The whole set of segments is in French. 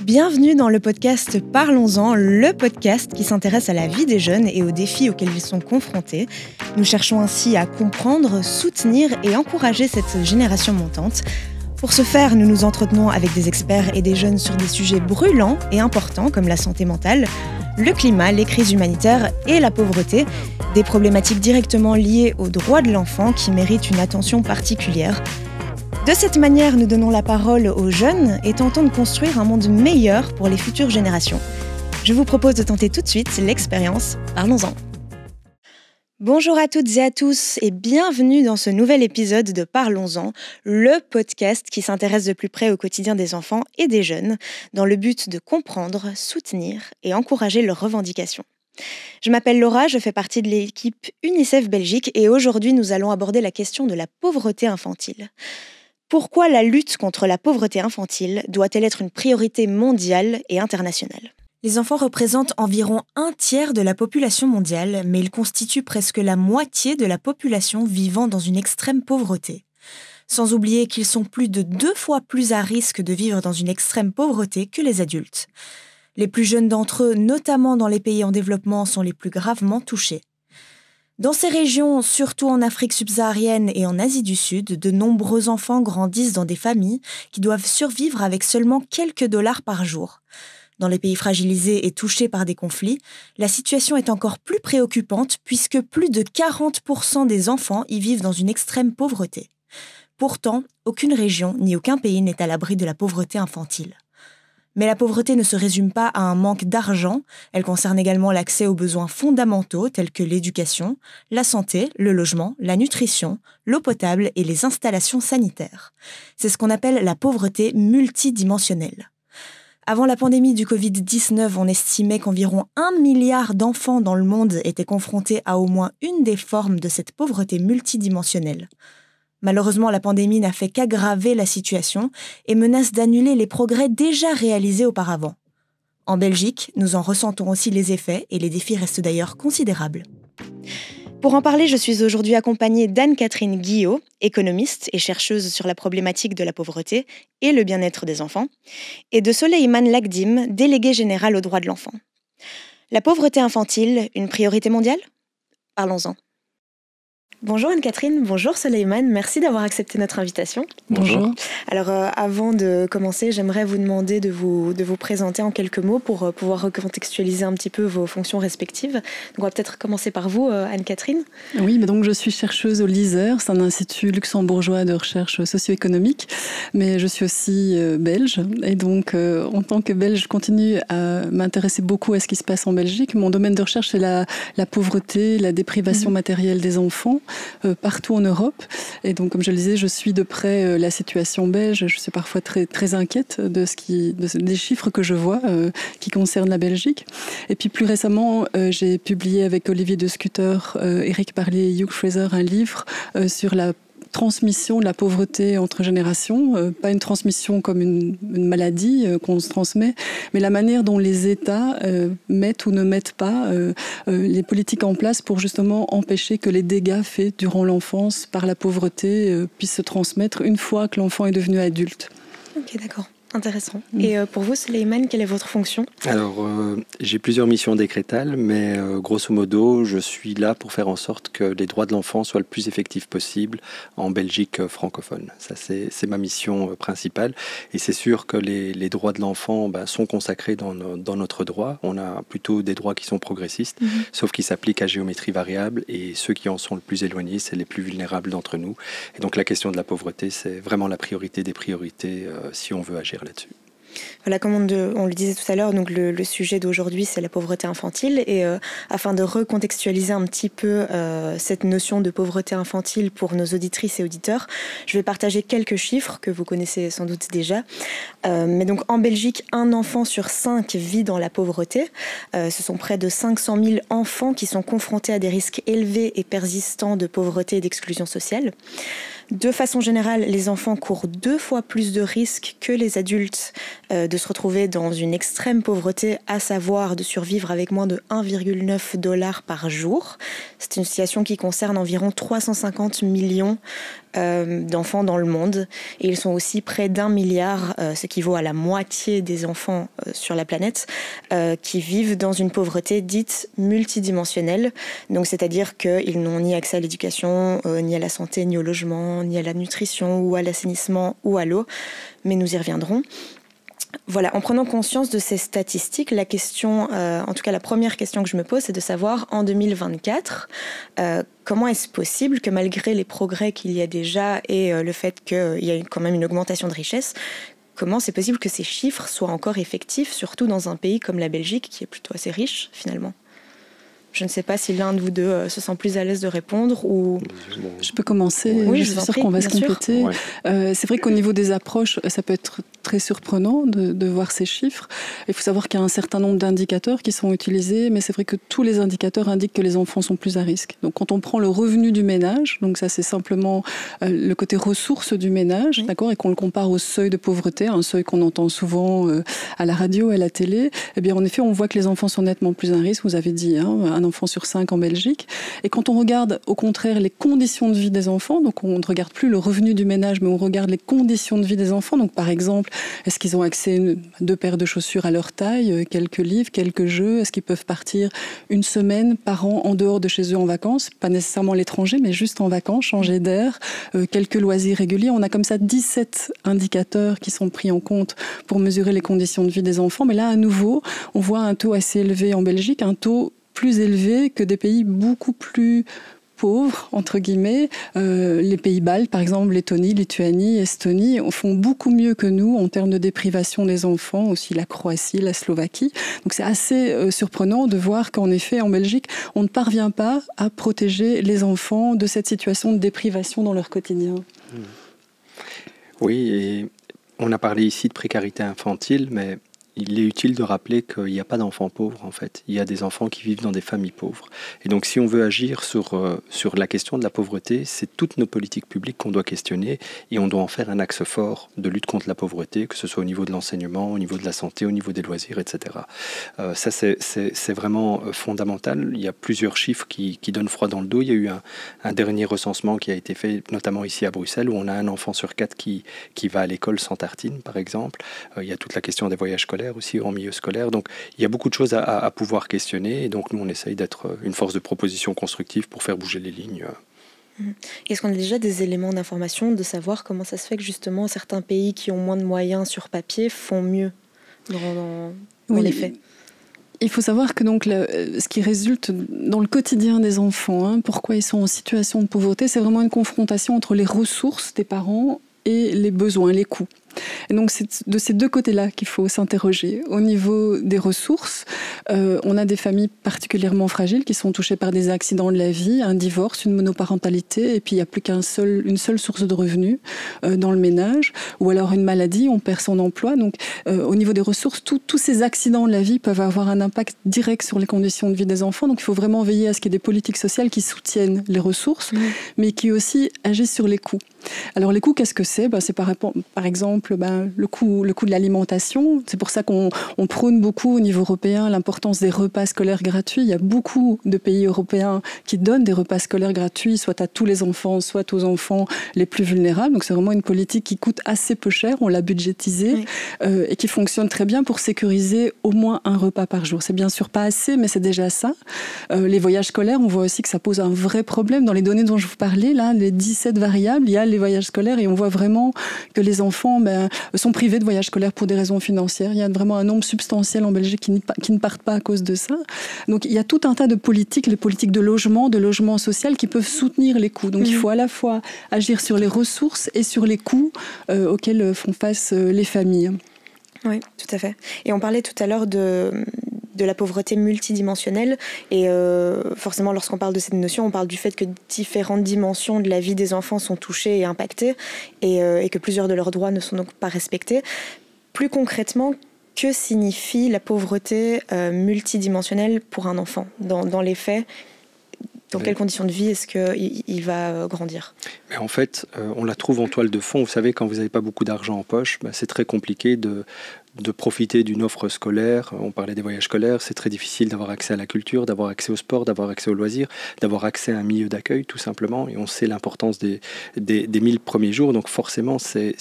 Bienvenue dans le podcast Parlons-en, le podcast qui s'intéresse à la vie des jeunes et aux défis auxquels ils sont confrontés. Nous cherchons ainsi à comprendre, soutenir et encourager cette génération montante. Pour ce faire, nous nous entretenons avec des experts et des jeunes sur des sujets brûlants et importants comme la santé mentale, le climat, les crises humanitaires et la pauvreté, des problématiques directement liées aux droits de l'enfant qui méritent une attention particulière. De cette manière, nous donnons la parole aux jeunes et tentons de construire un monde meilleur pour les futures générations. Je vous propose de tenter tout de suite l'expérience Parlons-en. Bonjour à toutes et à tous et bienvenue dans ce nouvel épisode de Parlons-en, le podcast qui s'intéresse de plus près au quotidien des enfants et des jeunes dans le but de comprendre, soutenir et encourager leurs revendications. Je m'appelle Laura, je fais partie de l'équipe UNICEF Belgique et aujourd'hui nous allons aborder la question de la pauvreté infantile. Pourquoi la lutte contre la pauvreté infantile doit-elle être une priorité mondiale et internationale ? Les enfants représentent environ 1/3 de la population mondiale, mais ils constituent presque la moitié de la population vivant dans une extrême pauvreté. Sans oublier qu'ils sont plus de 2 fois plus à risque de vivre dans une extrême pauvreté que les adultes. Les plus jeunes d'entre eux, notamment dans les pays en développement, sont les plus gravement touchés. Dans ces régions, surtout en Afrique subsaharienne et en Asie du Sud, de nombreux enfants grandissent dans des familles qui doivent survivre avec seulement quelques dollars par jour. Dans les pays fragilisés et touchés par des conflits, la situation est encore plus préoccupante puisque plus de 40% des enfants y vivent dans une extrême pauvreté. Pourtant, aucune région ni aucun pays n'est à l'abri de la pauvreté infantile. Mais la pauvreté ne se résume pas à un manque d'argent, elle concerne également l'accès aux besoins fondamentaux tels que l'éducation, la santé, le logement, la nutrition, l'eau potable et les installations sanitaires. C'est ce qu'on appelle la pauvreté multidimensionnelle. Avant la pandémie du Covid-19, on estimait qu'environ 1 milliard d'enfants dans le monde étaient confrontés à au moins une des formes de cette pauvreté multidimensionnelle. Malheureusement, la pandémie n'a fait qu'aggraver la situation et menace d'annuler les progrès déjà réalisés auparavant. En Belgique, nous en ressentons aussi les effets et les défis restent d'ailleurs considérables. Pour en parler, je suis aujourd'hui accompagnée d'Anne-Catherine Guillot, économiste et chercheuse sur la problématique de la pauvreté et le bien-être des enfants, et de Soleiman Lagdim, délégué général aux droits de l'enfant. La pauvreté infantile, une priorité mondiale ? Parlons-en. Bonjour Anne-Catherine, bonjour Soleiman, merci d'avoir accepté notre invitation. Bonjour. Alors avant de commencer, j'aimerais vous demander de vous présenter en quelques mots pour pouvoir recontextualiser un petit peu vos fonctions respectives. Donc on va peut-être commencer par vous Anne-Catherine. Oui, mais donc je suis chercheuse au LISER, c'est un institut luxembourgeois de recherche socio-économique, mais je suis aussi belge et donc en tant que belge, je continue à m'intéresser beaucoup à ce qui se passe en Belgique. Mon domaine de recherche c'est la pauvreté, la déprivation matérielle des enfants. Partout en Europe. Et donc, comme je le disais, je suis de près la situation belge. Je suis parfois très, très inquiète des chiffres que je vois qui concernent la Belgique. Et puis, plus récemment, j'ai publié avec Olivier de Scutter, Eric Parlier et Hugh Fraser un livre sur la transmission de la pauvreté entre générations, pas une transmission comme une maladie qu'on se transmet, mais la manière dont les États mettent ou ne mettent pas les politiques en place pour justement empêcher que les dégâts faits durant l'enfance par la pauvreté puissent se transmettre une fois que l'enfant est devenu adulte. Ok, d'accord. Intéressant. Et pour vous, Soleiman, quelle est votre fonction ? Alors, j'ai plusieurs missions décrétales, mais grosso modo, je suis là pour faire en sorte que les droits de l'enfant soient le plus effectifs possible en Belgique francophone. Ça, c'est ma mission principale. Et c'est sûr que les droits de l'enfant sont consacrés dans notre droit. On a plutôt des droits qui sont progressistes, sauf qu'ils s'appliquent à géométrie variable. Et ceux qui en sont le plus éloignés, c'est les plus vulnérables d'entre nous. Et donc, la question de la pauvreté, c'est vraiment la priorité des priorités si on veut agir là-dessus. Voilà, comme on le disait tout à l'heure, donc le sujet d'aujourd'hui, c'est la pauvreté infantile. Et afin de recontextualiser un petit peu cette notion de pauvreté infantile pour nos auditrices et auditeurs, je vais partager quelques chiffres que vous connaissez sans doute déjà. Mais donc, en Belgique, 1 enfant sur 5 vit dans la pauvreté. Ce sont près de 500 000 enfants qui sont confrontés à des risques élevés et persistants de pauvreté et d'exclusion sociale. De façon générale, les enfants courent 2 fois plus de risques que les adultes de se retrouver dans une extrême pauvreté, à savoir de survivre avec moins de 1,9 $ par jour. C'est une situation qui concerne environ 350 millions d'enfants dans le monde. Et ils sont aussi près d'1 milliard, ce qui vaut à la moitié des enfants sur la planète, qui vivent dans une pauvreté dite multidimensionnelle. Donc, c'est-à-dire qu'ils n'ont ni accès à l'éducation, ni à la santé, ni au logement, ni à la nutrition, ou à l'assainissement, ou à l'eau. Mais nous y reviendrons. Voilà, en prenant conscience de ces statistiques, la question, en tout cas la première question que je me pose, c'est de savoir en 2024, comment est-ce possible que malgré les progrès qu'il y a déjà et le fait qu'il y a quand même une augmentation de richesse, comment c'est possible que ces chiffres soient encore effectifs, surtout dans un pays comme la Belgique, qui est plutôt assez riche finalement ? Je ne sais pas si l'un de vous deux se sent plus à l'aise de répondre ou... Je peux commencer, oui, je suis sûre qu'on va se compléter. Ouais. C'est vrai qu'au niveau des approches, ça peut être très surprenant de voir ces chiffres. Il faut savoir qu'il y a un certain nombre d'indicateurs qui sont utilisés, mais c'est vrai que tous les indicateurs indiquent que les enfants sont plus à risque. Donc quand on prend le revenu du ménage, donc ça c'est simplement le côté ressources du ménage, oui. D'accord, et qu'on le compare au seuil de pauvreté, un seuil qu'on entend souvent à la radio, à la télé, eh bien en effet on voit que les enfants sont nettement plus à risque, vous avez dit, un enfant sur 5 en Belgique. Et quand on regarde au contraire les conditions de vie des enfants, donc on ne regarde plus le revenu du ménage, mais on regarde les conditions de vie des enfants. Donc par exemple, est-ce qu'ils ont accès à 2 paires de chaussures à leur taille, quelques livres, quelques jeux, est-ce qu'ils peuvent partir une semaine par an en dehors de chez eux en vacances, pas nécessairement à l'étranger, mais juste en vacances, changer d'air, quelques loisirs réguliers. On a comme ça 17 indicateurs qui sont pris en compte pour mesurer les conditions de vie des enfants. Mais là, à nouveau, on voit un taux assez élevé en Belgique, un taux plus élevé que des pays beaucoup plus pauvres, entre guillemets. Les pays baltes, par exemple, Lettonie, Lituanie, Estonie, font beaucoup mieux que nous en termes de déprivation des enfants, aussi la Croatie, la Slovaquie. Donc c'est assez surprenant de voir qu'en effet, en Belgique, on ne parvient pas à protéger les enfants de cette situation de déprivation dans leur quotidien. Oui, et on a parlé ici de précarité infantile, mais il est utile de rappeler qu'il n'y a pas d'enfants pauvres, en fait. Il y a des enfants qui vivent dans des familles pauvres. Et donc, si on veut agir sur la question de la pauvreté, c'est toutes nos politiques publiques qu'on doit questionner et on doit en faire un axe fort de lutte contre la pauvreté, que ce soit au niveau de l'enseignement, au niveau de la santé, au niveau des loisirs, etc. Ça, c'est vraiment fondamental. Il y a plusieurs chiffres qui donnent froid dans le dos. Il y a eu un dernier recensement qui a été fait, notamment ici à Bruxelles, où on a un enfant sur 4 qui va à l'école sans tartine, par exemple. Il y a toute la question des voyages scolaires aussi en milieu scolaire. Donc, il y a beaucoup de choses à pouvoir questionner. Et donc, nous, on essaye d'être une force de proposition constructive pour faire bouger les lignes. Est-ce qu'on a déjà des éléments d'information de savoir comment ça se fait que, justement, certains pays qui ont moins de moyens sur papier font mieux dans les faits ? Il faut savoir que donc, ce qui résulte dans le quotidien des enfants, pourquoi ils sont en situation de pauvreté, c'est vraiment une confrontation entre les ressources des parents et les besoins, les coûts. Et donc c'est de ces deux côtés-là qu'il faut s'interroger. Au niveau des ressources, on a des familles particulièrement fragiles qui sont touchées par des accidents de la vie, un divorce, une monoparentalité, et puis il n'y a plus une seule source de revenus dans le ménage, ou alors une maladie, on perd son emploi. Donc au niveau des ressources, tous ces accidents de la vie peuvent avoir un impact direct sur les conditions de vie des enfants. Donc il faut vraiment veiller à ce qu'il y ait des politiques sociales qui soutiennent les ressources, mais qui aussi agissent sur les coûts. Alors les coûts, qu'est-ce que c'est ? C'est par exemple le coût de l'alimentation. C'est pour ça qu'on prône beaucoup au niveau européen l'importance des repas scolaires gratuits. Il y a beaucoup de pays européens qui donnent des repas scolaires gratuits, soit à tous les enfants, soit aux enfants les plus vulnérables. Donc c'est vraiment une politique qui coûte assez peu cher, on l'a budgétisée, et qui fonctionne très bien pour sécuriser au moins un repas par jour. C'est bien sûr pas assez, mais c'est déjà ça. Les voyages scolaires, on voit aussi que ça pose un vrai problème. Dans les données dont je vous parlais, là, les 17 variables, il y a les voyages scolaires et on voit vraiment que les enfants sont privés de voyages scolaires pour des raisons financières. Il y a vraiment un nombre substantiel en Belgique qui ne partent pas à cause de ça. Donc il y a tout un tas de politiques, les politiques de logement social qui peuvent soutenir les coûts. Donc il faut à la fois agir sur les ressources et sur les coûts auxquels font face les familles. Oui, tout à fait. Et on parlait tout à l'heure de la pauvreté multidimensionnelle et forcément lorsqu'on parle de cette notion, on parle du fait que différentes dimensions de la vie des enfants sont touchées et impactées et que plusieurs de leurs droits ne sont donc pas respectés. Plus concrètement, que signifie la pauvreté multidimensionnelle pour un enfant dans les faits ? Dans quelles conditions de vie est-ce qu'il va grandir ? Mais en fait, on la trouve en toile de fond. Vous savez, quand vous n'avez pas beaucoup d'argent en poche, c'est très compliqué de de profiter d'une offre scolaire. On parlait des voyages scolaires, c'est très difficile d'avoir accès à la culture, d'avoir accès au sport, d'avoir accès aux loisirs, d'avoir accès à un milieu d'accueil tout simplement. Et on sait l'importance des 1000 premiers jours, donc forcément c'est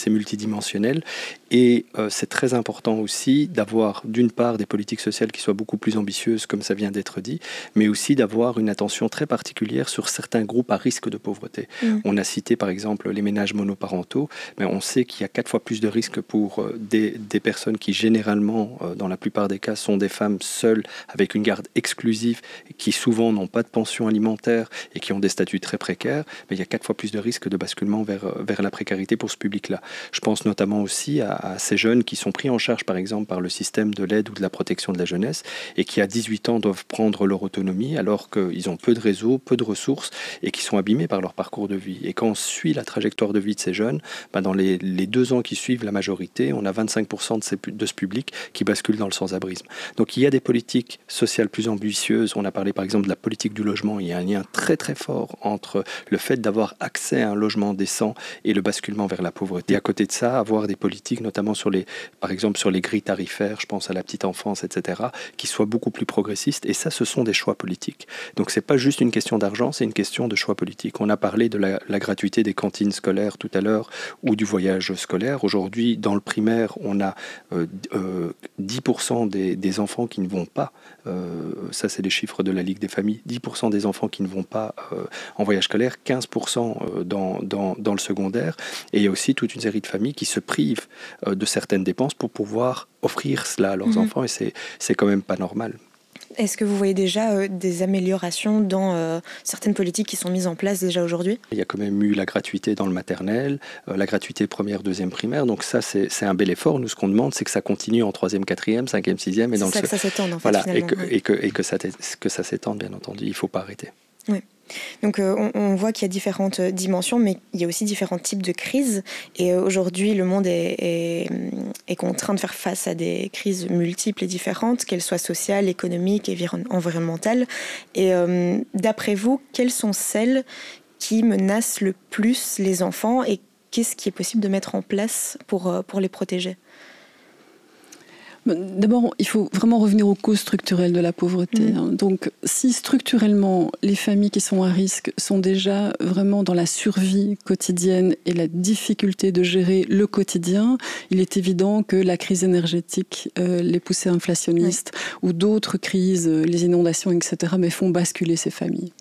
multidimensionnel. Et c'est très important aussi d'avoir d'une part des politiques sociales qui soient beaucoup plus ambitieuses, comme ça vient d'être dit, mais aussi d'avoir une attention très particulière sur certains groupes à risque de pauvreté. On a cité par exemple les ménages monoparentaux, mais on sait qu'il y a 4 fois plus de risques pour des personnes qui généralement, dans la plupart des cas, sont des femmes seules avec une garde exclusive, qui souvent n'ont pas de pension alimentaire et qui ont des statuts très précaires, mais il y a 4 fois plus de risques de basculement vers la précarité pour ce public-là. Je pense notamment aussi à ces jeunes qui sont pris en charge par exemple par le système de l'aide ou de la protection de la jeunesse et qui à 18 ans doivent prendre leur autonomie alors qu'ils ont peu de réseaux, peu de ressources et qui sont abîmés par leur parcours de vie. Et quand on suit la trajectoire de vie de ces jeunes, dans les 2 ans qui suivent la majorité, on a 25% de ce public qui bascule dans le sans-abrisme. Donc il y a des politiques sociales plus ambitieuses. On a parlé par exemple de la politique du logement. Il y a un lien très très fort entre le fait d'avoir accès à un logement décent et le basculement vers la pauvreté. Et à côté de ça, avoir des politiques, notamment par exemple sur les grilles tarifaires, je pense à la petite enfance, etc., qui soient beaucoup plus progressistes. Et ça, ce sont des choix politiques. Donc c'est pas juste une question d'argent, c'est une question de choix politique. On a parlé de la gratuité des cantines scolaires tout à l'heure ou du voyage scolaire. Aujourd'hui, dans le primaire, on a 10% des enfants qui ne vont pas, ça c'est les chiffres de la Ligue des familles, 10% des enfants qui ne vont pas en voyage scolaire, 15% dans le secondaire, et il y a aussi toute une série de familles qui se privent de certaines dépenses pour pouvoir offrir cela à leurs enfants, et c'est quand même pas normal. Est-ce que vous voyez déjà des améliorations dans certaines politiques qui sont mises en place déjà aujourd'hui ? Il y a quand même eu la gratuité dans le maternel, la gratuité première, deuxième primaire. Donc ça, c'est un bel effort. Nous, ce qu'on demande, c'est que ça continue en troisième, quatrième, cinquième, sixième. C'est ça, que ça s'étende en fait, voilà, finalement. que ça s'étende, bien entendu. Il ne faut pas arrêter. Oui. Donc on voit qu'il y a différentes dimensions, mais il y a aussi différents types de crises. Et aujourd'hui, le monde est contraint de faire face à des crises multiples et différentes, qu'elles soient sociales, économiques, environnementales. Et d'après vous, quelles sont celles qui menacent le plus les enfants et qu'est-ce qui est possible de mettre en place pour les protéger ? D'abord, il faut vraiment revenir aux causes structurelles de la pauvreté. Donc, si structurellement, les familles qui sont à risque sont déjà vraiment dans la survie quotidienne et la difficulté de gérer le quotidien, il est évident que la crise énergétique, les poussées inflationnistes ou d'autres crises, les inondations, etc., mais font basculer ces familles.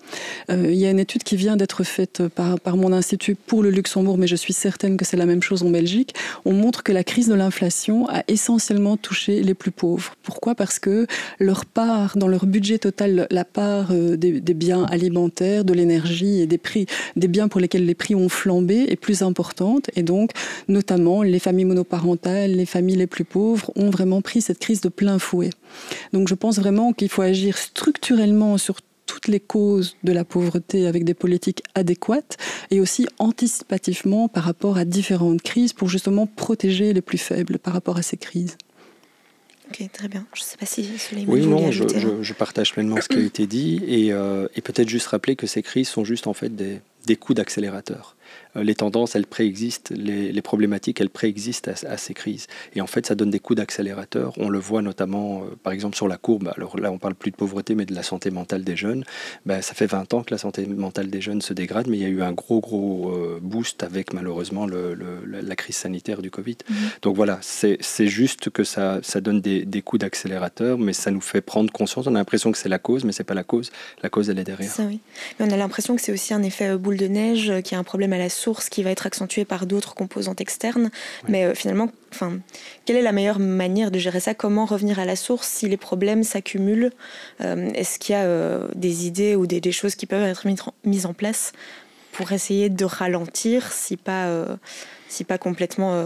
Il y a une étude qui vient d'être faite par mon institut pour le Luxembourg, mais je suis certaine que c'est la même chose en Belgique. On montre que la crise de l'inflation a essentiellement touché les plus pauvres. Pourquoi ? Parce que leur part, dans leur budget total, la part des biens alimentaires, de l'énergie et des prix, des biens pour lesquels les prix ont flambé est plus importante. Et donc, notamment, les familles monoparentales, les familles les plus pauvres ont vraiment pris cette crise de plein fouet. Donc, je pense vraiment qu'il faut agir structurellement sur toutes les causes de la pauvreté avec des politiques adéquates et aussi anticipativement par rapport à différentes crises pour justement protéger les plus faibles par rapport à ces crises. Ok, très bien. Je ne sais pas si Souleymane voulait ajouter. Je partage pleinement ce qui a été dit et peut-être juste rappeler que ces crises sont juste en fait des coups d'accélérateur. Les tendances, elles préexistent, les problématiques, elles préexistent à ces crises. Et en fait, ça donne des coups d'accélérateur. On le voit notamment, par exemple, sur la courbe. Alors là, on ne parle plus de pauvreté, mais de la santé mentale des jeunes. Ça fait 20 ans que la santé mentale des jeunes se dégrade, mais il y a eu un gros boost avec, malheureusement, la crise sanitaire du Covid. Donc voilà, c'est juste que ça donne des coups d'accélérateur, mais ça nous fait prendre conscience. On a l'impression que c'est la cause, mais ce n'est pas la cause. La cause, elle est derrière. Ça, oui. Mais on a l'impression que c'est aussi un effet boule de neige, qu'il y a un problème à la source qui va être accentuée par d'autres composantes externes. Oui. Mais finalement, quelle est la meilleure manière de gérer ça ? Comment revenir à la source si les problèmes s'accumulent ? Est-ce qu'il y a des idées ou des choses qui peuvent être mises en place pour essayer de ralentir, si pas complètement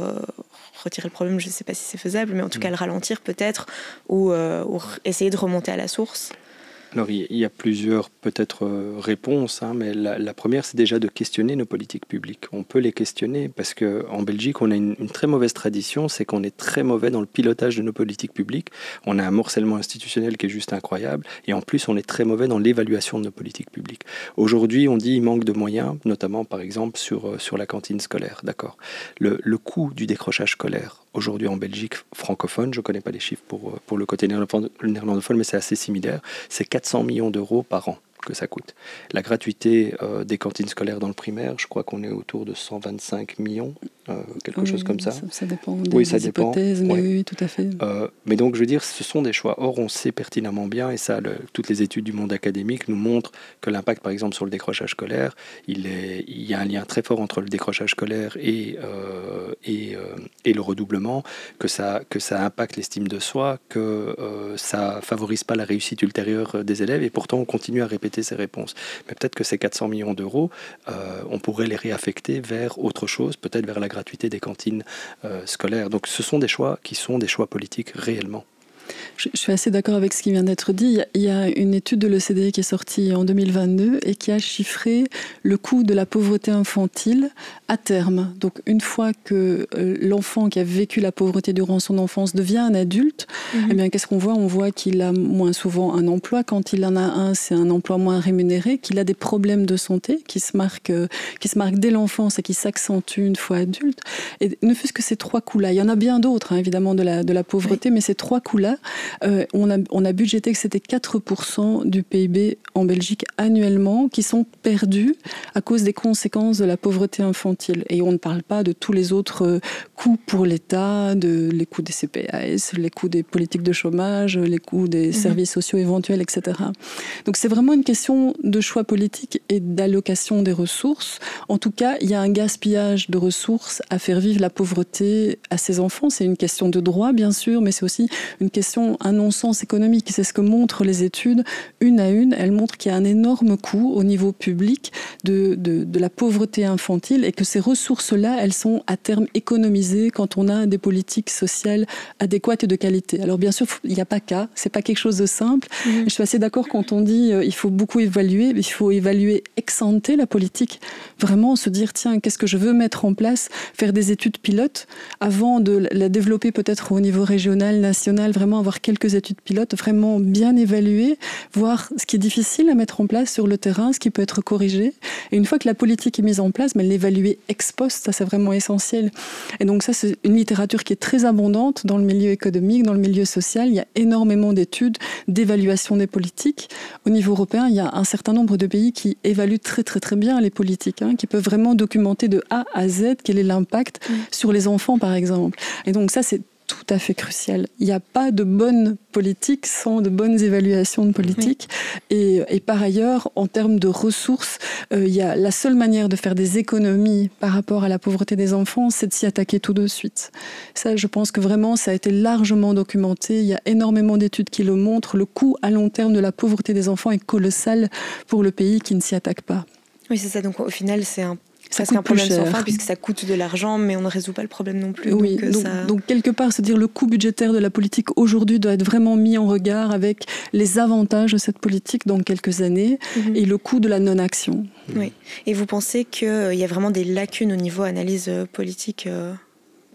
retirer le problème, je ne sais pas si c'est faisable, mais en tout cas le ralentir peut-être, ou essayer de remonter à la source ? Alors, il y a plusieurs peut-être réponses, mais la première, c'est déjà de questionner nos politiques publiques. On peut les questionner parce qu'en Belgique, on a une très mauvaise tradition, c'est qu'on est très mauvais dans le pilotage de nos politiques publiques. On a un morcellement institutionnel qui est juste incroyable et en plus, on est très mauvais dans l'évaluation de nos politiques publiques. Aujourd'hui, on dit qu'il manque de moyens, notamment par exemple sur la cantine scolaire. D'accord. Le coût du décrochage scolaire, aujourd'hui en Belgique francophone, je ne connais pas les chiffres pour le côté néerlandophone, mais c'est assez similaire, c'est 400 millions d'euros par an que ça coûte. La gratuité des cantines scolaires dans le primaire, je crois qu'on est autour de 125 millions, quelque chose comme ça. Ça dépend des hypothèses, mais oui, tout à fait. Mais donc, je veux dire, ce sont des choix. Or, on sait pertinemment bien, et ça, toutes les études du monde académique nous montrent que l'impact, par exemple, sur le décrochage scolaire, il y a un lien très fort entre le décrochage scolaire et le redoublement, que ça impacte l'estime de soi, que ça favorise pas la réussite ultérieure des élèves, et pourtant, on continue à répéter ces réponses. Mais peut-être que ces 400 millions d'euros, on pourrait les réaffecter vers autre chose, peut-être vers la gratuité des cantines scolaires. Donc ce sont des choix qui sont des choix politiques réellement. Je suis assez d'accord avec ce qui vient d'être dit. Il y a une étude de l'OCDE qui est sortie en 2022 et qui a chiffré le coût de la pauvreté infantile à terme. Donc une fois que l'enfant qui a vécu la pauvreté durant son enfance devient un adulte, eh bien, qu'est-ce qu'on voit ? On voit qu'il a moins souvent un emploi. Quand il en a un, c'est un emploi moins rémunéré, qu'il a des problèmes de santé qui se marquent dès l'enfance et qui s'accentuent une fois adulte. Et ne fût-ce que ces 3 coûts-là. Il y en a bien d'autres, évidemment, de la pauvreté, mais ces 3 coûts-là, on a budgété que c'était 4% du PIB en Belgique annuellement qui sont perdus à cause des conséquences de la pauvreté infantile. Et on ne parle pas de tous les autres coûts pour l'État, les coûts des CPAS, les coûts des politiques de chômage, les coûts des services sociaux éventuels, etc. Donc c'est vraiment une question de choix politique et d'allocation des ressources. En tout cas, il y a un gaspillage de ressources à faire vivre la pauvreté à ces enfants. C'est une question de droit, bien sûr, mais c'est aussi une question, un non-sens économique. C'est ce que montrent les études, une à une. Elles montrent qu'il y a un énorme coût au niveau public de la pauvreté infantile et que ces ressources-là, elles sont à terme économisées quand on a des politiques sociales adéquates et de qualité. Alors bien sûr, il n'y a pas qu'à, c'est pas quelque chose de simple. Je suis assez d'accord quand on dit il faut beaucoup évaluer, il faut évaluer ex ante la politique, vraiment se dire tiens, qu'est-ce que je veux mettre en place, faire des études pilotes avant de la développer peut-être au niveau régional, national, vraiment avoir quelques études pilotes, vraiment bien évaluer, voir ce qui est difficile à mettre en place sur le terrain, ce qui peut être corrigé. Et une fois que la politique est mise en place, l'évaluer ex post, ça c'est vraiment essentiel. Et donc ça, c'est une littérature qui est très abondante dans le milieu économique, dans le milieu social. Il y a énormément d'études, d'évaluation des politiques. Au niveau européen, il y a un certain nombre de pays qui évaluent très très très bien les politiques, qui peuvent vraiment documenter de A à Z quel est l'impact sur les enfants, par exemple. Et donc ça, c'est tout à fait crucial. Il n'y a pas de bonne politique sans de bonnes évaluations de politique. Et par ailleurs, en termes de ressources, il y a la seule manière de faire des économies par rapport à la pauvreté des enfants, c'est de s'y attaquer tout de suite. Ça, je pense que vraiment, ça a été largement documenté. Il y a énormément d'études qui le montrent. Le coût à long terme de la pauvreté des enfants est colossal pour le pays qui ne s'y attaque pas. Oui, c'est ça. Donc au final, c'est un coûte problème plus cher. sans fin puisque ça coûte de l'argent, mais on ne résout pas le problème non plus. Oui, donc quelque part, se dire le coût budgétaire de la politique aujourd'hui doit être vraiment mis en regard avec les avantages de cette politique dans quelques années et le coût de la non-action. Oui. Et vous pensez qu'il y a vraiment des lacunes au niveau analyse politique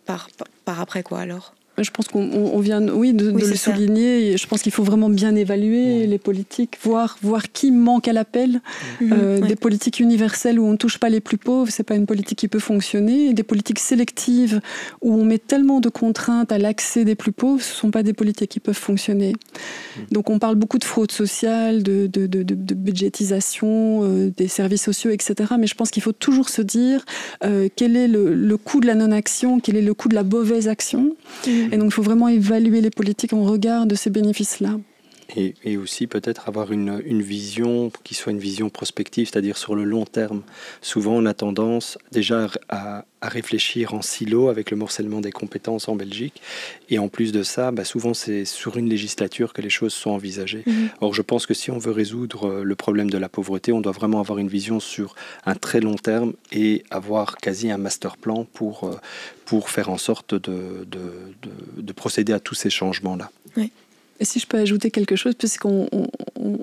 par après quoi alors ? Je pense qu'on vient de le souligner. Je pense qu'il faut vraiment bien évaluer les politiques, voir qui manque à l'appel. Des politiques universelles où on ne touche pas les plus pauvres, ce n'est pas une politique qui peut fonctionner. Des politiques sélectives où on met tellement de contraintes à l'accès des plus pauvres, ce ne sont pas des politiques qui peuvent fonctionner. Donc on parle beaucoup de fraude sociale, de budgétisation des services sociaux, etc. Mais je pense qu'il faut toujours se dire quel est le coût de la non-action, quel est le coût de la mauvaise action. Et donc, il faut vraiment évaluer les politiques en regard de ces bénéfices-là. Et aussi peut-être avoir une vision qui soit une vision prospective, c'est-à-dire sur le long terme. Souvent, on a tendance déjà à réfléchir en silo avec le morcellement des compétences en Belgique. Et en plus de ça, souvent, c'est sur une législature que les choses sont envisagées. Or, je pense que si on veut résoudre le problème de la pauvreté, on doit vraiment avoir une vision sur un très long terme et avoir quasi un master plan pour faire en sorte de procéder à tous ces changements-là. Oui. Et si je peux ajouter quelque chose, puisqu'on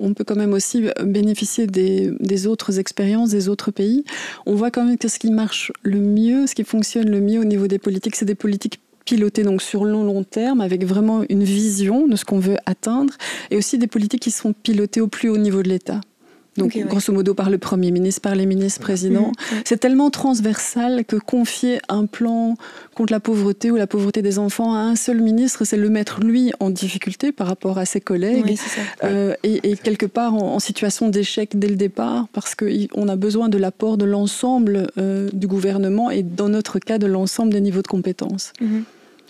on peut quand même aussi bénéficier des autres expériences, des autres pays. On voit quand même que ce qui marche le mieux, ce qui fonctionne le mieux au niveau des politiques, c'est des politiques pilotées donc sur le long terme, avec vraiment une vision de ce qu'on veut atteindre, et aussi des politiques qui sont pilotées au plus haut niveau de l'État. Donc, grosso modo, par le Premier ministre, par les ministres présidents. C'est tellement transversal que confier un plan contre la pauvreté ou la pauvreté des enfants à un seul ministre, c'est le mettre, lui, en difficulté par rapport à ses collègues. Oui, c'est ça. Et quelque part en situation d'échec dès le départ, parce qu'on a besoin de l'apport de l'ensemble du gouvernement et, dans notre cas, de l'ensemble des niveaux de compétences.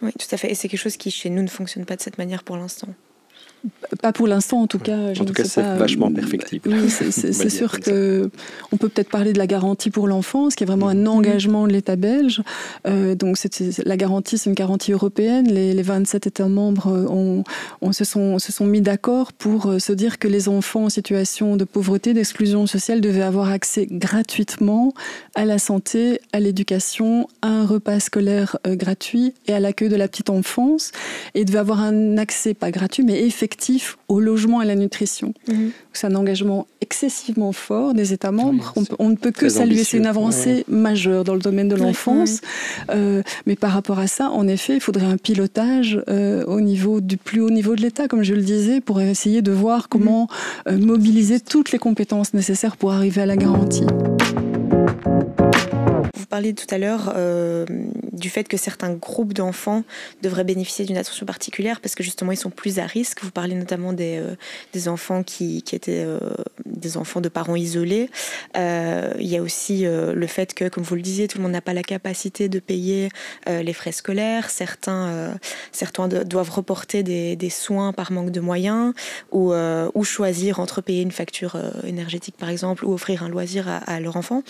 Oui, tout à fait. Et c'est quelque chose qui, chez nous, ne fonctionne pas de cette manière pour l'instant. Pas pour l'instant, en tout cas. En tout cas, c'est vachement perfectible. Oui, c'est sûr qu'on peut peut-être parler de la garantie pour l'enfance, qui est vraiment un engagement de l'État belge. Donc, la garantie, c'est une garantie européenne. Les 27 États membres se sont mis d'accord pour se dire que les enfants en situation de pauvreté, d'exclusion sociale, devaient avoir accès gratuitement à la santé, à l'éducation, à un repas scolaire gratuit et à l'accueil de la petite enfance. Et devaient avoir un accès, pas gratuit, mais effectif, au logement et à la nutrition. C'est un engagement excessivement fort des États membres. On ne peut que saluer. Ambitieux. C'est une avancée majeure dans le domaine de l'enfance. Mais par rapport à ça, en effet, il faudrait un pilotage du plus haut niveau de l'État, comme je le disais, pour essayer de voir comment mobiliser toutes les compétences nécessaires pour arriver à la garantie. Vous parliez tout à l'heure du fait que certains groupes d'enfants devraient bénéficier d'une attention particulière parce que justement ils sont plus à risque. Vous parlez notamment des enfants qui étaient des enfants de parents isolés. Il y a aussi le fait que, comme vous le disiez, tout le monde n'a pas la capacité de payer les frais scolaires. Certains doivent reporter des soins par manque de moyens ou choisir entre payer une facture énergétique par exemple ou offrir un loisir à leur enfant.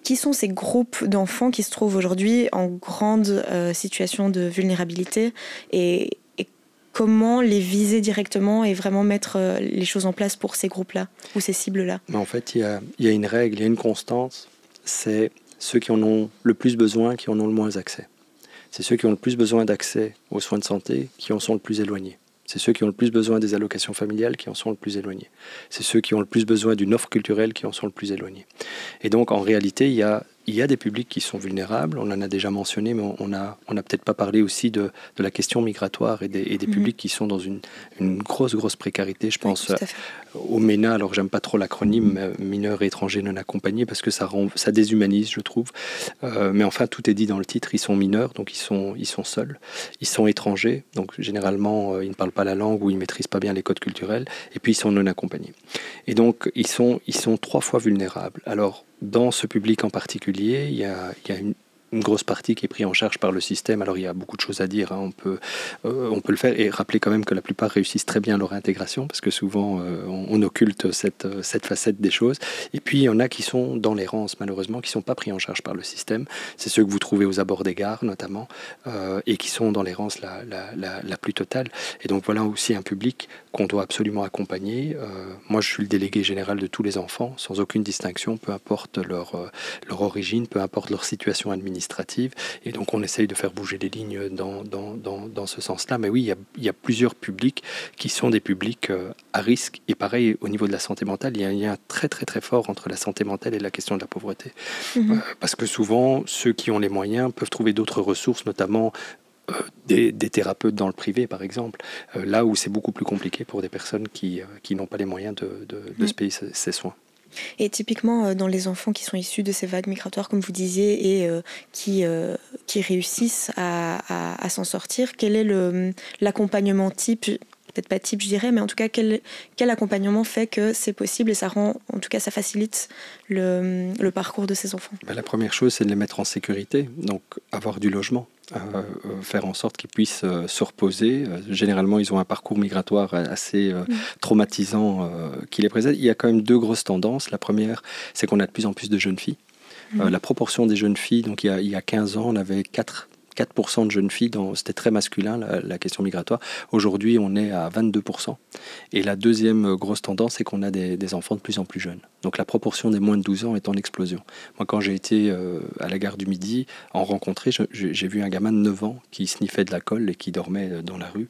Qui sont ces groupes d'enfants qui se trouvent aujourd'hui en grande situation de vulnérabilité et comment les viser directement et vraiment mettre les choses en place pour ces groupes-là ou ces cibles-là? En fait, il y a une règle, il y a une constance, c'est ceux qui en ont le plus besoin qui en ont le moins accès. C'est ceux qui ont le plus besoin d'accès aux soins de santé qui en sont le plus éloignés. C'est ceux qui ont le plus besoin des allocations familiales qui en sont le plus éloignés. C'est ceux qui ont le plus besoin d'une offre culturelle qui en sont le plus éloignés. Et donc, en réalité, il y a des publics qui sont vulnérables. On en a déjà mentionné, mais on a peut-être pas parlé aussi de la question migratoire et des publics qui sont dans une grosse précarité. Je pense au MENA. Alors, j'aime pas trop l'acronyme mineurs et étrangers non accompagnés parce que ça déshumanise, je trouve. Mais enfin, tout est dit dans le titre. Ils sont mineurs, donc ils sont seuls. Ils sont étrangers, donc généralement, ils ne parlent pas la langue ou ils maîtrisent pas bien les codes culturels. Et puis, ils sont non accompagnés. Et donc, ils sont 3 fois vulnérables. Alors, dans ce public en particulier, il y a une grosse partie qui est prise en charge par le système. Alors il y a beaucoup de choses à dire, on peut le faire et rappeler quand même que la plupart réussissent très bien leur intégration parce que souvent on occulte cette facette des choses. Et puis il y en a qui sont dans l'errance malheureusement, qui ne sont pas pris en charge par le système. C'est ceux que vous trouvez aux abords des gares notamment et qui sont dans l'errance la plus totale. Et donc voilà aussi un public qu'on doit absolument accompagner. Moi je suis le délégué général de tous les enfants sans aucune distinction, peu importe leur origine, peu importe leur situation administrative. Et donc on essaye de faire bouger les lignes dans ce sens-là. Mais oui, il y a plusieurs publics qui sont des publics à risque. Et pareil, au niveau de la santé mentale, il y a un lien très très très fort entre la santé mentale et la question de la pauvreté. Parce que souvent, ceux qui ont les moyens peuvent trouver d'autres ressources, notamment des thérapeutes dans le privé, par exemple, là où c'est beaucoup plus compliqué pour des personnes qui n'ont pas les moyens de se payer ces soins. Et typiquement, dans les enfants qui sont issus de ces vagues migratoires, comme vous disiez, et qui réussissent à s'en sortir, quel est l'accompagnement type? Peut-être pas type, je dirais, mais en tout cas, quel accompagnement fait que c'est possible et ça rend, en tout cas, ça facilite le parcours de ces enfants? La première chose, c'est de les mettre en sécurité, donc avoir du logement. Faire en sorte qu'ils puissent se reposer. Généralement, ils ont un parcours migratoire assez traumatisant qui les précède. Il y a quand même 2 grosses tendances. La première, c'est qu'on a de plus en plus de jeunes filles. La proportion des jeunes filles, donc il y a 15 ans, on avait 4% de jeunes filles, c'était très masculin la question migratoire. Aujourd'hui, on est à 22%. Et la deuxième grosse tendance, c'est qu'on a des enfants de plus en plus jeunes. Donc la proportion des moins de 12 ans est en explosion. Moi, quand j'ai été à la gare du Midi, en rencontré, j'ai vu un gamin de 9 ans qui sniffait de la colle et qui dormait dans la rue,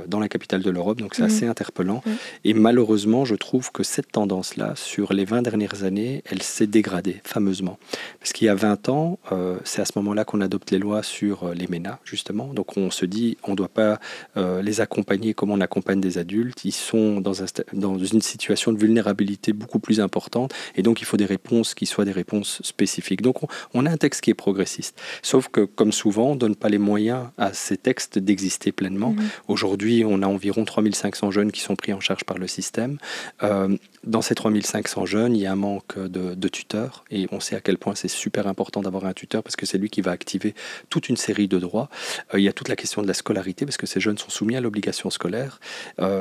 dans la capitale de l'Europe. Donc c'est assez interpellant. Et malheureusement, je trouve que cette tendance-là, sur les 20 dernières années, elle s'est dégradée fameusement. Parce qu'il y a 20 ans, c'est à ce moment-là qu'on adopte les lois sur les MENA, justement. Donc on se dit, on ne doit pas les accompagner comme on accompagne des adultes. Ils sont dans une situation de vulnérabilité beaucoup plus importante. Et donc, il faut des réponses qui soient des réponses spécifiques. Donc, on a un texte qui est progressiste. Sauf que, comme souvent, on ne donne pas les moyens à ces textes d'exister pleinement. Aujourd'hui, on a environ 3500 jeunes qui sont pris en charge par le système. Dans ces 3500 jeunes, il y a un manque de tuteurs. Et on sait à quel point c'est super important d'avoir un tuteur parce que c'est lui qui va activer toute une série de droits. Il y a toute la question de la scolarité parce que ces jeunes sont soumis à l'obligation scolaire.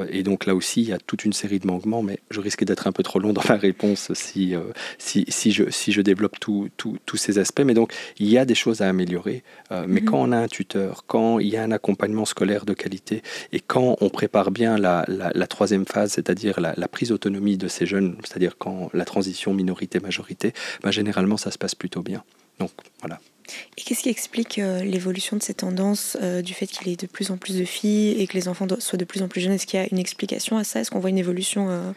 Et donc, là aussi, il y a toute une série de manquements. Mais je risque d'être un peu trop long dans ma réponse si je développe tous ces aspects. Mais donc, il y a des choses à améliorer. Mais quand on a un tuteur, quand il y a un accompagnement scolaire de qualité et quand on prépare bien la troisième phase, c'est-à-dire la prise d'autonomie de ces jeunes, c'est-à-dire quand la transition minorité-majorité, généralement, ça se passe plutôt bien. Donc, voilà. Et qu'est-ce qui explique l'évolution de ces tendances, du fait qu'il y ait de plus en plus de filles et que les enfants soient de plus en plus jeunes? Est-ce qu'il y a une explication à ça? Est-ce qu'on voit une évolution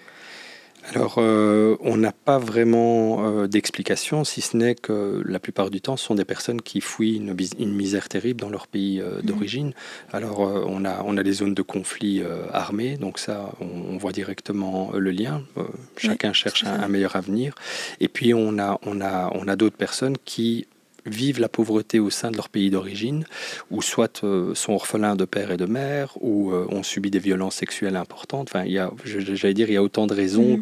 Alors, on n'a pas vraiment d'explication, si ce n'est que la plupart du temps, ce sont des personnes qui fuient une misère terrible dans leur pays d'origine. Alors, on a les zones de conflit armés, donc ça, on voit directement le lien. Chacun cherche un meilleur avenir. Et puis, on a d'autres personnes qui vivent la pauvreté au sein de leur pays d'origine, ou soit sont orphelins de père et de mère, ou ont subi des violences sexuelles importantes. Enfin, il y a autant de raisons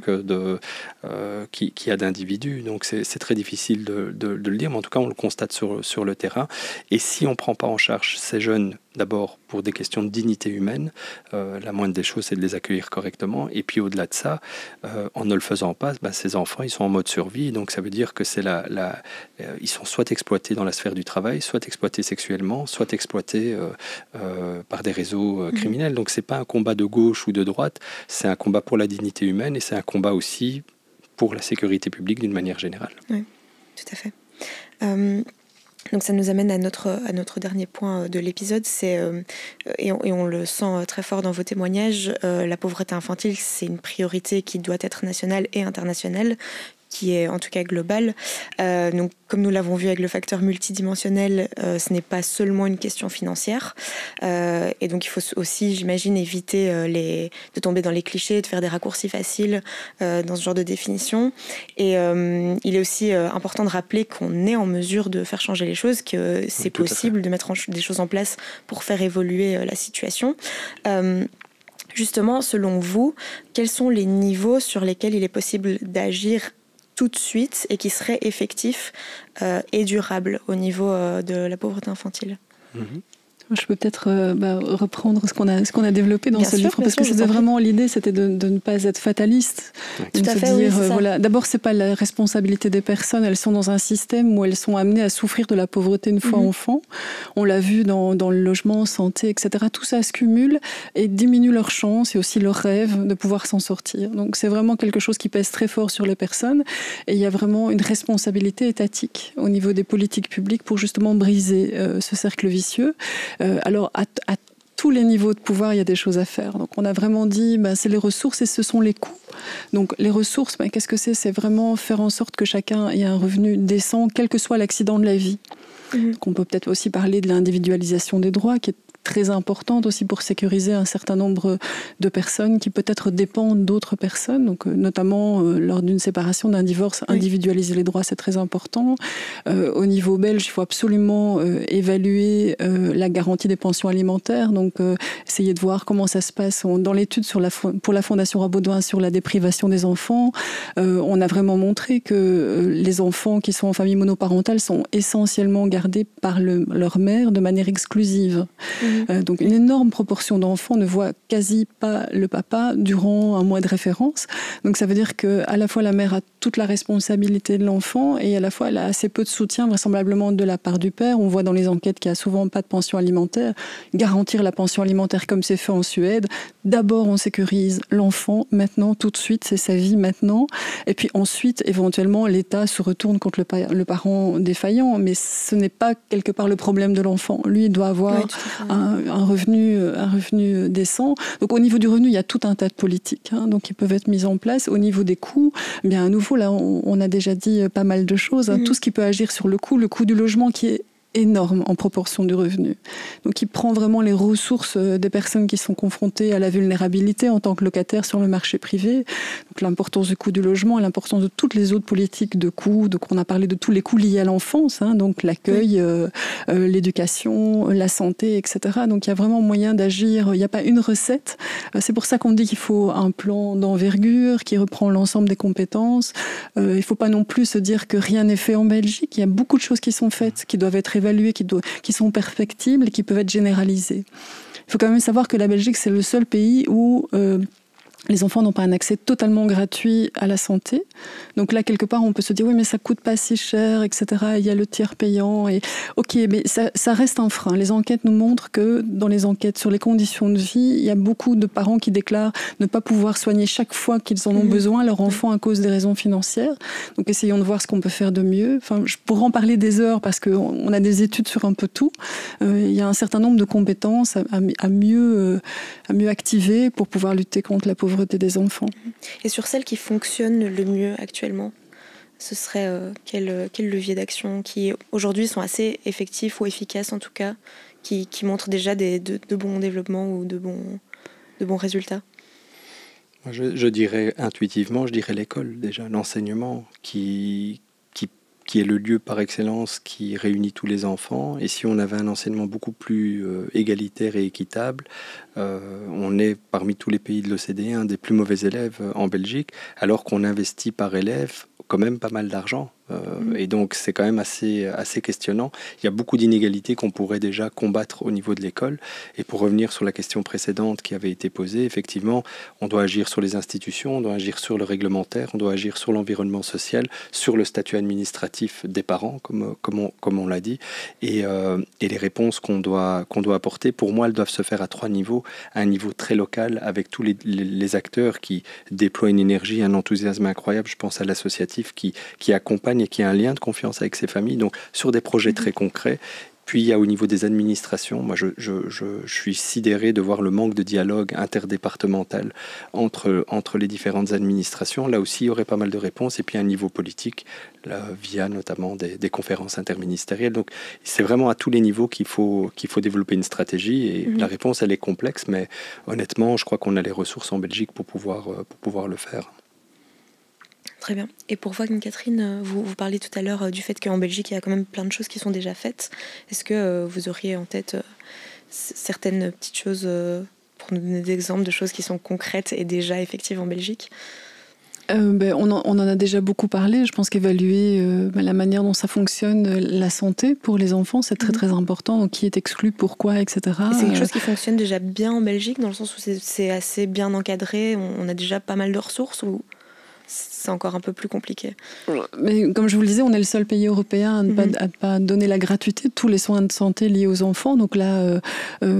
qu'il y a d'individus. Donc c'est très difficile de le dire, mais en tout cas, on le constate sur le terrain. Et si on ne prend pas en charge ces jeunes, d'abord pour des questions de dignité humaine, la moindre des choses, c'est de les accueillir correctement. Et puis au-delà de ça, en ne le faisant pas, ces enfants, ils sont en mode survie. Donc ça veut dire que ils sont soit exploités dans la sphère du travail, soit exploités sexuellement, soit exploités par des réseaux criminels. Donc c'est pas un combat de gauche ou de droite, c'est un combat pour la dignité humaine et c'est un combat aussi pour la sécurité publique d'une manière générale. Oui, tout à fait. Donc ça nous amène à notre dernier point de l'épisode, et on le sent très fort dans vos témoignages, la pauvreté infantile, c'est une priorité qui doit être nationale et internationale, qui est en tout cas globale. Donc, comme nous l'avons vu avec le facteur multidimensionnel, ce n'est pas seulement une question financière. Et donc, il faut aussi, j'imagine, éviter de tomber dans les clichés, de faire des raccourcis faciles dans ce genre de définition. Et il est aussi important de rappeler qu'on est en mesure de faire changer les choses, que c'est possible de mettre des choses en place pour faire évoluer la situation. Justement, selon vous, quels sont les niveaux sur lesquels il est possible d'agir tout de suite et qui seraient effectifs et durables au niveau de la pauvreté infantile? Je peux peut-être reprendre ce qu'on a développé dans ce livre, parce que c'était vraiment l'idée, c'était de ne pas être fataliste. Tout à fait, oui, c'est ça. Voilà, d'abord, c'est pas la responsabilité des personnes, elles sont dans un système où elles sont amenées à souffrir de la pauvreté une fois enfants. On l'a vu dans le logement, santé, etc. Tout ça se cumule et diminue leur chance et aussi leur rêve de pouvoir s'en sortir. Donc c'est vraiment quelque chose qui pèse très fort sur les personnes et il y a vraiment une responsabilité étatique au niveau des politiques publiques pour justement briser ce cercle vicieux. Alors, à tous les niveaux de pouvoir, il y a des choses à faire. Donc, on a vraiment dit, c'est les ressources et ce sont les coûts. Donc, les ressources, qu'est-ce que c'est? C'est vraiment faire en sorte que chacun ait un revenu décent, quel que soit l'accident de la vie. Donc, on peut peut-être aussi parler de l'individualisation des droits, qui est très importante aussi pour sécuriser un certain nombre de personnes qui peut-être dépendent d'autres personnes, donc notamment lors d'une séparation, d'un divorce, individualiser les droits, c'est très important. Au niveau belge, il faut absolument évaluer la garantie des pensions alimentaires, donc essayer de voir comment ça se passe. Dans l'étude pour la Fondation Rabaudouin sur la déprivation des enfants, on a vraiment montré que les enfants qui sont en famille monoparentale sont essentiellement gardés par leur mère de manière exclusive. Donc une énorme proportion d'enfants ne voient quasi pas le papa durant un mois de référence. Donc ça veut dire qu'à la fois la mère a toute la responsabilité de l'enfant et à la fois elle a assez peu de soutien vraisemblablement de la part du père. On voit dans les enquêtes qu'il n'y a souvent pas de pension alimentaire. Garantir la pension alimentaire comme c'est fait en Suède, d'abord on sécurise l'enfant maintenant, tout de suite, c'est sa vie maintenant. Et puis ensuite, éventuellement, l'État se retourne contre le parent défaillant. Mais ce n'est pas quelque part le problème de l'enfant. Lui, il doit avoir un revenu décent. Donc au niveau du revenu, il y a tout un tas de politiques donc, qui peuvent être mises en place. Au niveau des coûts, bien à nouveau, là, on a déjà dit pas mal de choses. Tout ce qui peut agir sur le coût du logement qui est énorme en proportion du revenu. Donc il prend vraiment les ressources des personnes qui sont confrontées à la vulnérabilité en tant que locataires sur le marché privé. Donc l'importance du coût du logement et l'importance de toutes les autres politiques de coûts. Donc on a parlé de tous les coûts liés à l'enfance, donc l'accueil, l'éducation, la santé, etc. Donc il y a vraiment moyen d'agir. Il n'y a pas une recette. C'est pour ça qu'on dit qu'il faut un plan d'envergure qui reprend l'ensemble des compétences. Il ne faut pas non plus se dire que rien n'est fait en Belgique. Il y a beaucoup de choses qui sont faites, qui doivent être évaluées, qui sont perfectibles et qui peuvent être généralisées. Il faut quand même savoir que la Belgique, c'est le seul pays où les enfants n'ont pas un accès totalement gratuit à la santé. Donc là, quelque part, on peut se dire, oui, mais ça coûte pas si cher, etc. Il y a le tiers payant. Et... Ok, mais ça reste un frein. Les enquêtes nous montrent que dans les enquêtes sur les conditions de vie, il y a beaucoup de parents qui déclarent ne pas pouvoir soigner chaque fois qu'ils en ont besoin leur enfant à cause des raisons financières. Donc essayons de voir ce qu'on peut faire de mieux. Enfin, je pourrais en parler des heures parce qu'on a des études sur un peu tout. Il y a un certain nombre de compétences à mieux activer pour pouvoir lutter contre la pauvreté des enfants. Et sur celles qui fonctionnent le mieux actuellement, ce serait quel levier d'action qui aujourd'hui sont assez effectifs ou efficaces en tout cas, qui montrent déjà de bons développements ou de bons résultats? Je dirais intuitivement, l'école déjà, l'enseignement qui est le lieu par excellence qui réunit tous les enfants. Et si on avait un enseignement beaucoup plus égalitaire et équitable, on est parmi tous les pays de l'OCDE un des plus mauvais élèves en Belgique, alors qu'on investit par élève quand même pas mal d'argent. Et donc c'est quand même assez questionnant. Il y a beaucoup d'inégalités qu'on pourrait déjà combattre au niveau de l'école. Et pour revenir sur la question précédente qui avait été posée, effectivement, on doit agir sur les institutions, on doit agir sur le réglementaire, on doit agir sur l'environnement social, sur le statut administratif des parents, comme on l'a dit. Et les réponses qu'on doit apporter, pour moi, elles doivent se faire à 3 niveaux. À un niveau très local, avec tous les acteurs qui déploient une énergie, un enthousiasme incroyable. Je pense à l'associatif qui accompagne et qui a un lien de confiance avec ces familles, donc sur des projets très concrets. Puis il y a au niveau des administrations, moi je suis sidéré de voir le manque de dialogue interdépartemental entre les différentes administrations. Là aussi, il y aurait pas mal de réponses. Et puis un niveau politique, là, via notamment des conférences interministérielles. Donc c'est vraiment à tous les niveaux qu'il faut développer une stratégie. Et la réponse, elle est complexe, mais honnêtement, je crois qu'on a les ressources en Belgique pour pouvoir le faire. Très bien. Et pour vous, Catherine, vous parliez tout à l'heure du fait qu'en Belgique, il y a quand même plein de choses qui sont déjà faites. Est-ce que vous auriez en tête certaines petites choses pour nous donner des exemples de choses qui sont concrètes et déjà effectives en Belgique ? On en a déjà beaucoup parlé. Je pense qu'évaluer la manière dont ça fonctionne, la santé pour les enfants, c'est très très important. Donc, qui est exclu, pourquoi, etc. Et c'est quelque chose qui fonctionne déjà bien en Belgique, dans le sens où c'est assez bien encadré, on a déjà pas mal de ressources, ou c'est encore un peu plus compliqué? Mais comme je vous le disais, on est le seul pays européen à ne pas donner la gratuité de tous les soins de santé liés aux enfants. Donc là,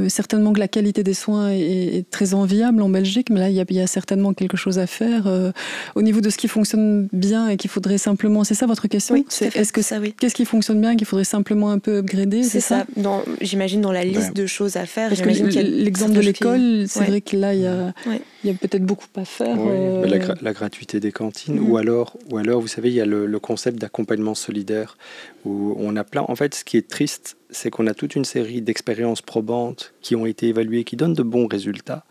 certainement que la qualité des soins est très enviable en Belgique, mais là, il y a certainement quelque chose à faire au niveau de ce qui fonctionne bien et qu'il faudrait simplement... C'est ça votre question? Oui, qu'est-ce qui fonctionne bien et qu'il faudrait simplement un peu upgrader? C'est ça. J'imagine dans la liste de choses à faire. Parce que l'exemple de l'école, c'est vrai que là, il y a peut-être beaucoup à faire. Oui, la gratuité des cantines, ou alors, vous savez, il y a le concept d'accompagnement solidaire, où on a plein... En fait, ce qui est triste, c'est qu'on a toute une série d'expériences probantes qui ont été évaluées, qui donnent de bons résultats.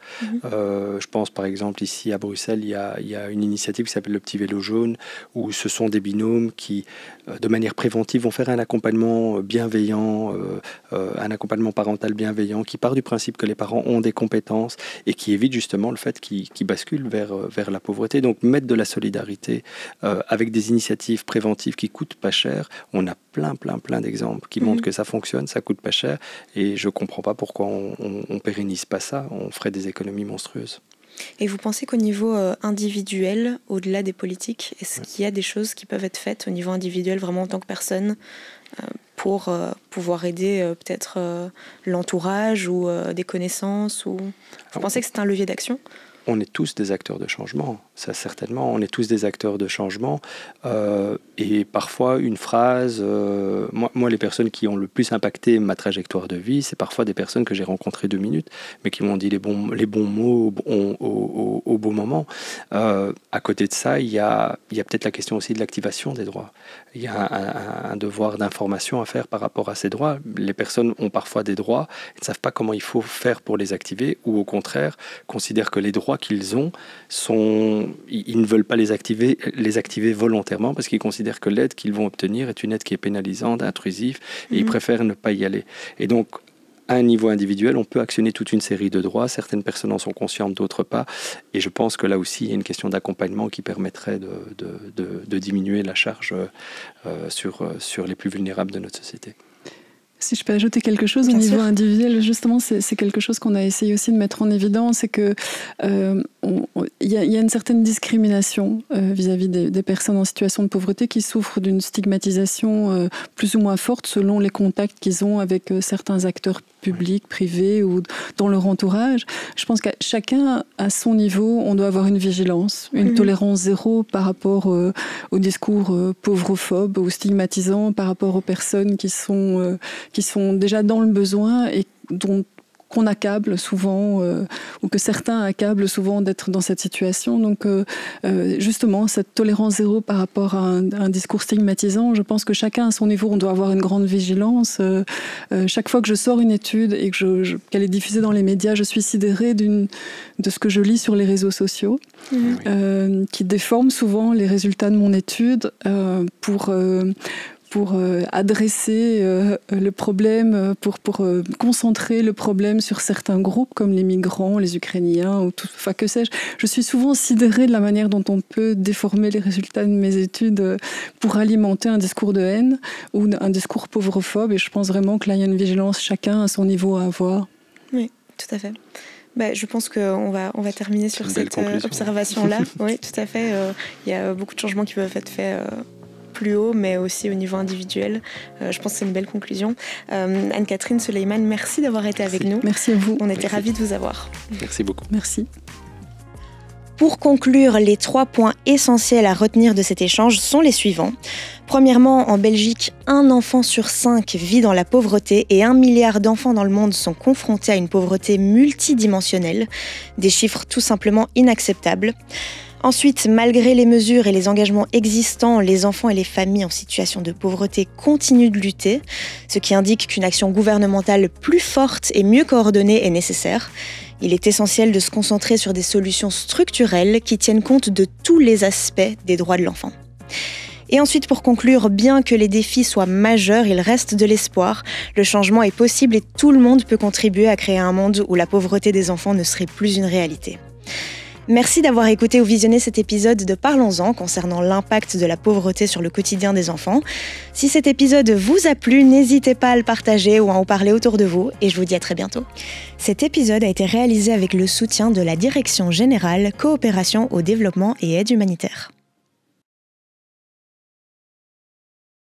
Je pense par exemple ici à Bruxelles, il y a une initiative qui s'appelle le Petit Vélo Jaune, où ce sont des binômes qui, de manière préventive, vont faire un accompagnement bienveillant, un accompagnement parental bienveillant, qui part du principe que les parents ont des compétences et qui évite justement le fait qu'ils basculent vers la pauvreté. Donc mettre de la solidarité avec des initiatives préventives qui coûtent pas cher. On a plein d'exemples qui montrent que ça fonctionne, ça coûte pas cher, et je comprends pas pourquoi on pérennise pas ça. On ferait des économies monstrueuses. Et vous pensez qu'au niveau individuel, au-delà des politiques, est-ce qu'il y a des choses qui peuvent être faites au niveau individuel, vraiment en tant que personne, pour pouvoir aider peut-être l'entourage ou des connaissances ou... Vous pensez que c'est un levier d'action ? On est tous des acteurs de changement, ça certainement, on est tous des acteurs de changement. Et parfois, une phrase... Moi, les personnes qui ont le plus impacté ma trajectoire de vie, c'est parfois des personnes que j'ai rencontrées 2 minutes, mais qui m'ont dit les bons mots au bon moment. À côté de ça, il y a peut-être la question aussi de l'activation des droits. Il y a un devoir d'information à faire par rapport à ces droits. Les personnes ont parfois des droits, elles ne savent pas comment il faut faire pour les activer, ou au contraire, considèrent que les droits qu'ils ont, ils ne veulent pas les activer volontairement parce qu'ils considèrent que l'aide qu'ils vont obtenir est une aide qui est pénalisante, intrusive, et ils préfèrent ne pas y aller. Et donc, à un niveau individuel, on peut actionner toute une série de droits. Certaines personnes en sont conscientes, d'autres pas. Et je pense que là aussi, il y a une question d'accompagnement qui permettrait de diminuer la charge sur les plus vulnérables de notre société. Si je peux ajouter quelque chose au niveau individuel, justement, c'est quelque chose qu'on a essayé aussi de mettre en évidence, c'est que il y a une certaine discrimination vis-à-vis des personnes en situation de pauvreté qui souffrent d'une stigmatisation plus ou moins forte selon les contacts qu'ils ont avec certains acteurs publics, privés ou dans leur entourage. Je pense qu'à chacun, à son niveau, on doit avoir une vigilance, une tolérance zéro par rapport au discours pauvrophobes ou stigmatisants par rapport aux personnes qui sont déjà dans le besoin et qu'on accable souvent, ou que certains accablent souvent d'être dans cette situation. Donc, justement, cette tolérance zéro par rapport à un discours stigmatisant, je pense que chacun à son niveau, on doit avoir une grande vigilance. Chaque fois que je sors une étude et qu'elle est diffusée dans les médias, je suis sidérée de ce que je lis sur les réseaux sociaux, qui déforment souvent les résultats de mon étude pour adresser le problème, pour concentrer le problème sur certains groupes comme les migrants, les Ukrainiens, ou enfin que sais-je. Je suis souvent sidérée de la manière dont on peut déformer les résultats de mes études pour alimenter un discours de haine ou un discours pauvrophobe, et je pense vraiment que là, il y a une vigilance chacun à son niveau à avoir. Oui, tout à fait. Je pense qu'on va terminer sur cette observation-là. Oui, tout à fait. Il y a beaucoup de changements qui peuvent être faits plus haut, mais aussi au niveau individuel. Je pense que c'est une belle conclusion. Anne-Catherine Suleiman, merci d'avoir été avec nous. Merci à vous. On était ravis de vous avoir. Merci beaucoup. Merci. Pour conclure, les 3 points essentiels à retenir de cet échange sont les suivants. Premièrement, en Belgique, 1 enfant sur 5 vit dans la pauvreté et 1 milliard d'enfants dans le monde sont confrontés à une pauvreté multidimensionnelle. Des chiffres tout simplement inacceptables. Ensuite, malgré les mesures et les engagements existants, les enfants et les familles en situation de pauvreté continuent de lutter, ce qui indique qu'une action gouvernementale plus forte et mieux coordonnée est nécessaire. Il est essentiel de se concentrer sur des solutions structurelles qui tiennent compte de tous les aspects des droits de l'enfant. Et ensuite, pour conclure, bien que les défis soient majeurs, il reste de l'espoir. Le changement est possible et tout le monde peut contribuer à créer un monde où la pauvreté des enfants ne serait plus une réalité. Merci d'avoir écouté ou visionné cet épisode de Parlons-en concernant l'impact de la pauvreté sur le quotidien des enfants. Si cet épisode vous a plu, n'hésitez pas à le partager ou à en parler autour de vous et je vous dis à très bientôt. Cet épisode a été réalisé avec le soutien de la Direction Générale Coopération au Développement et Aide Humanitaire.